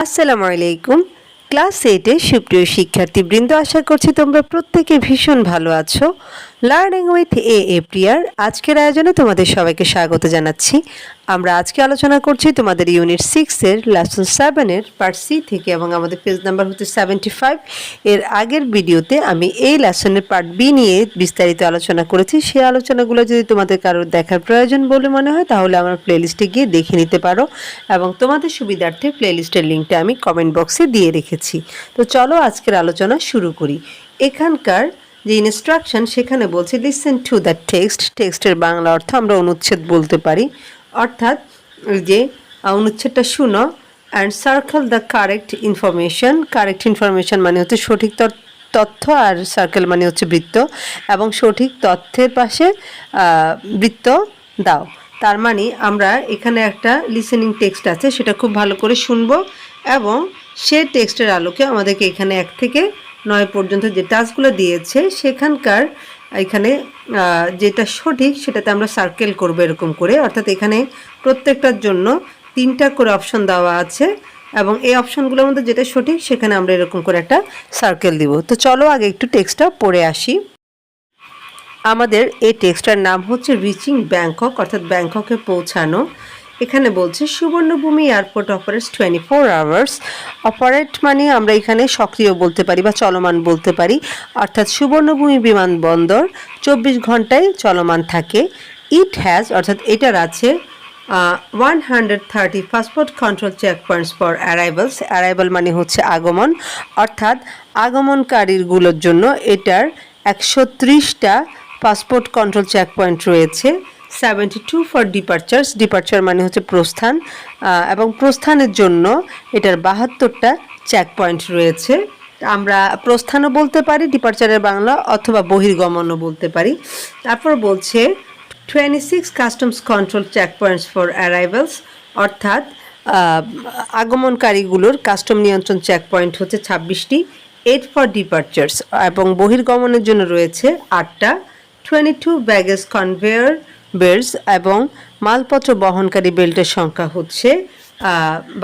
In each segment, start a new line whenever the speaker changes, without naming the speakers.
আসসালামু আলাইকুম। ক্লাস 8 সুপ্রিয় শিক্ষার্থীবৃন্দ, আশা করছি তোমরা প্রত্যেকে ভীষণ ভালো আছো। লার্নিং উইথ এ প্রিয়ার আজকের আয়োজনে তোমাদের সবাইকে স্বাগত জানাচ্ছি। আমরা আজকে আলোচনা করছি তোমাদের ইউনিট 6 এর লেসন 7 এর পার্ট সি থেকে, এবং আমাদের পেজ নাম্বার হচ্ছে 75। এর আগের ভিডিওতে আমি এই লেসনের পার্ট বি নিয়ে বিস্তারিত আলোচনা করেছি। সেই আলোচনাগুলো যদি তোমাদের কারোর দেখার প্রয়োজন বলে মনে হয় তাহলে আমার প্লেলিস্টে গিয়ে দেখে নিতে পারো, এবং তোমাদের সুবিধার্থে প্লেলিস্টের লিঙ্কটা আমি কমেন্ট বক্সে দিয়ে রেখেছি। তো চলো আজকের আলোচনা শুরু করি। এখানকার যে ইনস্ট্রাকশন সেখানে বলছে লিসেন টু দ্য টেক্সট। টেক্সটের বাংলা অর্থ আমরা অনুচ্ছেদ বলতে পারি, অর্থাৎ যে অনুচ্ছেদটা শুনো, and circle the correct information. Correct information মানে হচ্ছে সঠিক তথ্য, আর সার্কেল মানে হচ্ছে বৃত্ত, এবং সঠিক তথ্যের পাশে বৃত্ত দাও। তার মানে আমরা এখানে একটা লিসেনিং টেক্সট আছে, সেটা খুব ভালো করে শুনবো, এবং সে টেক্সটের আলোকে আমাদেরকে এখানে 1 থেকে 9 পর্যন্ত যে টাস্কগুলো দিয়েছে সেখানকার এখানে যেটা সঠিক সেটাতে আমরা সার্কেল করব এরকম করে। অর্থাৎ এখানে প্রত্যেকটার জন্য 3টা করে অপশন দেওয়া আছে, এবং এই অপশনগুলোর মধ্যে যেটা সঠিক সেখানে আমরা এরকম করে একটা সার্কেল দিব। তো চলো আগে একটু টেক্সটটা পড়ে আসি। আমাদের এই টেক্সটার নাম হচ্ছে রিচিং ব্যাংকক, অর্থাৎ ব্যাংককে পৌঁছানো। এখানে বলছে সুবর্ণভূমি এয়ারপোর্ট অপারেটস 24 আওয়ার্স। অপারেট মানে আমরা এখানে সক্রিয় বলতে পারি বা চলমান বলতে পারি, অর্থাৎ সুবর্ণভূমি বিমানবন্দর 24 ঘন্টায় চলমান থাকে। ইট হ্যাজ, অর্থাৎ এটার আছে 130 passport control check points for arrivals. Arrival মানে হচ্ছে আগমন, অর্থাৎ আগমনকারীগুলোর জন্য এটার 130টা পাসপোর্ট কন্ট্রোল চেক পয়েন্ট রয়েছে। 72 ফর ডিপারচার্স। ডিপারচার মানে হচ্ছে প্রস্থান, এবং প্রস্থানের জন্য এটার 72টা চেক পয়েন্ট রয়েছে। আমরা প্রস্থানও বলতে পারি ডিপারচারের বাংলা, অথবা বহির্গমনও বলতে পারি। তারপর বলছে 26 customs control check points for arrivals, অর্থাৎ আগমনকারীগুলোর কাস্টম নিয়ন্ত্রণ চেক পয়েন্ট হচ্ছে 26টি। 8 ফর ডিপারচার্স, এবং বহির্গমনের জন্য রয়েছে 8টা। 22 ব্যাগেজ কনভেয়ার বেল্টস, এবং মালপত্র বহনকারী বেল্টের সংখ্যা হচ্ছে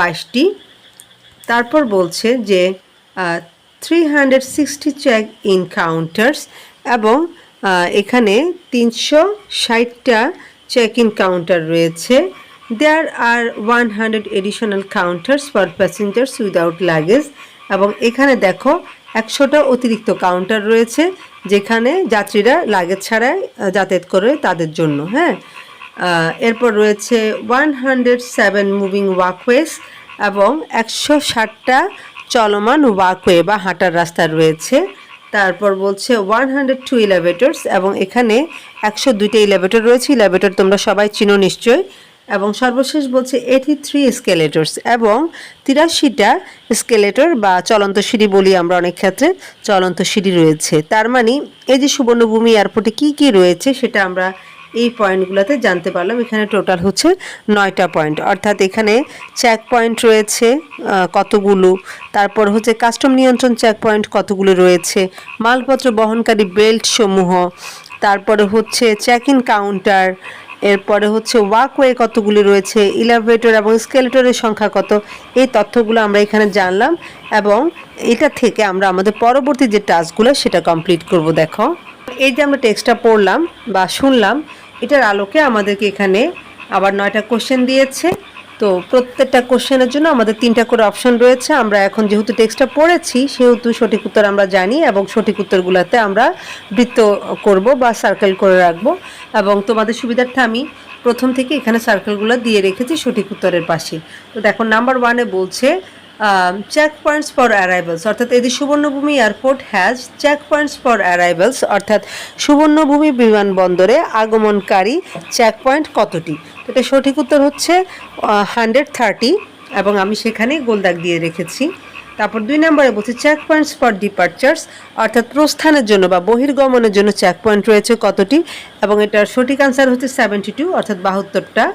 22টি। তারপর বলছে যে 360 চেক ইন কাউন্টার্স, এবং এখানে 360টা চেক ইন কাউন্টার রয়েছে। দেয়ার আর 100 additional counters for passengers without luggage, এবং এখানে দেখো 100টা অতিরিক্ত কাউন্টার রয়েছে যেখানে যাত্রীরা লাগেজ ছাড়াই যাতায়াত করে তাদের জন্য। হ্যাঁ, এরপর রয়েছে 107 মুভিং ওয়াকওয়েস, এবং 160টা চলমান ওয়াকওয়ে বা হাঁটার রাস্তা রয়েছে। তারপর বলছে 102 এলিভেটরস, এবং এখানে 102টা এলিভেটর রয়েছে। এলিভেটর তোমরা সবাই চিনো নিশ্চয়ই। এবং সর্বশেষ বলছে 83 এসকেলেটরস, এবং 83টা এসকেলেটর বা চলন্ত সিঁড়ি বলি আমরা অনেক ক্ষেত্রে, চলন্ত সিঁড়ি রয়েছে। তার মানে এই যে সুবর্ণভূমি এয়ারপোর্টে কী কী রয়েছে সেটা আমরা এই পয়েন্টগুলোতে জানতে পারলাম। এখানে টোটাল হচ্ছে 9টা পয়েন্ট, অর্থাৎ এখানে চেক পয়েন্ট রয়েছে কতগুলো, তারপর হচ্ছে কাস্টম নিয়ন্ত্রণ চেক পয়েন্ট কতগুলো রয়েছে, মালপত্র বহনকারী বেল্ট সমূহ, তারপরে হচ্ছে চেক ইন কাউন্টার, এরপরে হচ্ছে ওয়াকওয়ে কতগুলি রয়েছে, এলিভেটর এবং স্কেলেটরের সংখ্যা কত, এই তথ্যগুলো আমরা এখানে জানলাম, এবং এটা থেকে আমরা আমাদের পরবর্তী যে টাস্কগুলো সেটা কমপ্লিট করব। দেখো, এই যে আমরা টেক্সটটা পড়লাম বা শুনলাম, এটার আলোকে আমাদেরকে এখানে আবার 9টা কোশ্চেন দিয়েছে। তো প্রত্যেকটা কোশ্চেনের জন্য আমাদের 3টা করে অপশন রয়েছে। আমরা এখন যেহেতু টেক্সটটা পড়েছি সেহেতু সঠিক উত্তর আমরা জানি, এবং সঠিক উত্তরগুলোতে আমরা বৃত্ত করব বা সার্কেল করে রাখবো। এবং তোমাদের সুবিধার্থে আমি প্রথম থেকে এখানে সার্কেলগুলো দিয়ে রেখেছি সঠিক উত্তরের পাশে। তো দেখো, নাম্বার 1-এ বলছে চেক পয়েন্টস ফর অ্যারাইভালস, অর্থাৎ এই যে Suvarnabhumi airport has check points for arrivals, অর্থাৎ সুবর্ণভূমি বিমানবন্দরে আগমনকারী চেক পয়েন্ট কতটি। এটা সঠিক উত্তর হচ্ছে 130, এবং আমি সেখানে গোলদাগ দিয়ে রেখেছি। তারপর 2 নম্বরে বলছে চেক পয়েন্টস ফর ডিপারচার্স, অর্থাৎ প্রস্থানের জন্য বা বহির্গমনের জন্য চেক পয়েন্ট রয়েছে কতটি, এবং এটার সঠিক আনসার হচ্ছে 72, অর্থাৎ 72টা।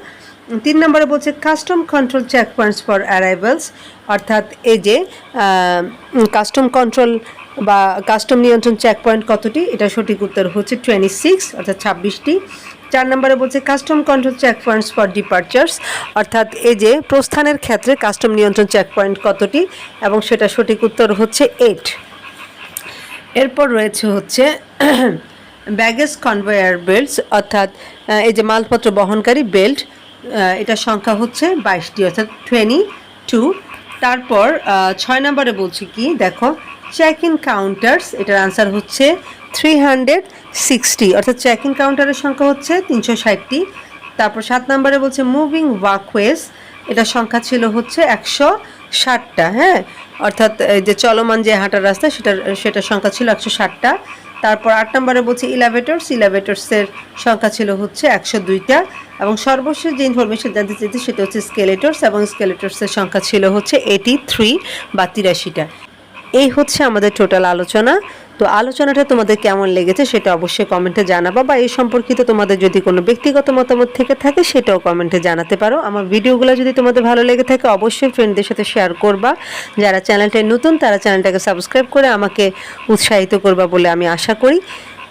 3 নম্বরে বলছে custom control check points for arrivals, অর্থাৎ এই যে কাস্টম কন্ট্রোল বা কাস্টম নিয়ন্ত্রণ চেক পয়েন্ট কতটি, এটা সঠিক উত্তর হচ্ছে 26, অর্থাৎ 26টি। 4 নম্বরে বলছে custom control check points for departures, অর্থাৎ এই যে প্রস্থানের ক্ষেত্রে কাস্টম নিয়ন্ত্রণ চেক পয়েন্ট কতটি, এবং সেটা সঠিক উত্তর হচ্ছে 8। এরপর রয়েছে হচ্ছে ব্যাগেজ কনভেয়ার বেল্টস, অর্থাৎ এই যে মালপত্র বহনকারী বেল্ট, এটার সংখ্যা হচ্ছে 22টি, অর্থাৎ 22। তারপর 6 নম্বরে বলছি কি দেখো, চেক ইন কাউন্টার্স, এটার আনসার হচ্ছে 360, অর্থাৎ চেক ইন কাউন্টারের সংখ্যা হচ্ছে 360টি। তারপর 7 নম্বরে বলছে মুভিং ওয়াকওয়েজ, এটার সংখ্যা ছিল হচ্ছে 160টা, হ্যাঁ, অর্থাৎ এই যে চলমান যে হাঁটার রাস্তা সেটার সংখ্যা ছিল 160টা। তারপর 8 নম্বরে বলছে ইলেভেটরসের সংখ্যা ছিল হচ্ছে 102টা, এবং সর্বশেষ যে ইনফরমেশন জানতে চেয়েছি সেটা হচ্ছে স্কেলেটরস, এবং স্কেলেটরসের সংখ্যা ছিল হচ্ছে 83 বা 83টা। এই হচ্ছে আমাদের টোটাল আলোচনা। তো আলোচনাটা তোমাদের কেমন লেগেছে সেটা অবশ্যই কমেন্টে জানাবা, বা এই সম্পর্কিত তোমাদের যদি কোনো ব্যক্তিগত মতামত থেকে থাকে সেটাও কমেন্টে জানাতে পারো। আমার ভিডিওগুলো যদি তোমাদের ভালো লেগে থাকে অবশ্যই ফ্রেন্ডদের সাথে শেয়ার করবা। যারা চ্যানেলটায় নতুন তারা চ্যানেলটাকে সাবস্ক্রাইব করে আমাকে উৎসাহিত করবা বলে আমি আশা করি।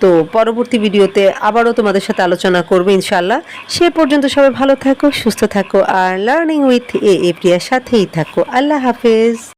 তো পরবর্তী ভিডিওতে আবারও তোমাদের সাথে আলোচনা করবো ইনশাল্লাহ। সে পর্যন্ত সবাই ভালো থাকো, সুস্থ থাকো, আর লার্নিং উইথ এ প্রিয়ার সাথেই থাকো। আল্লাহ হাফেজ।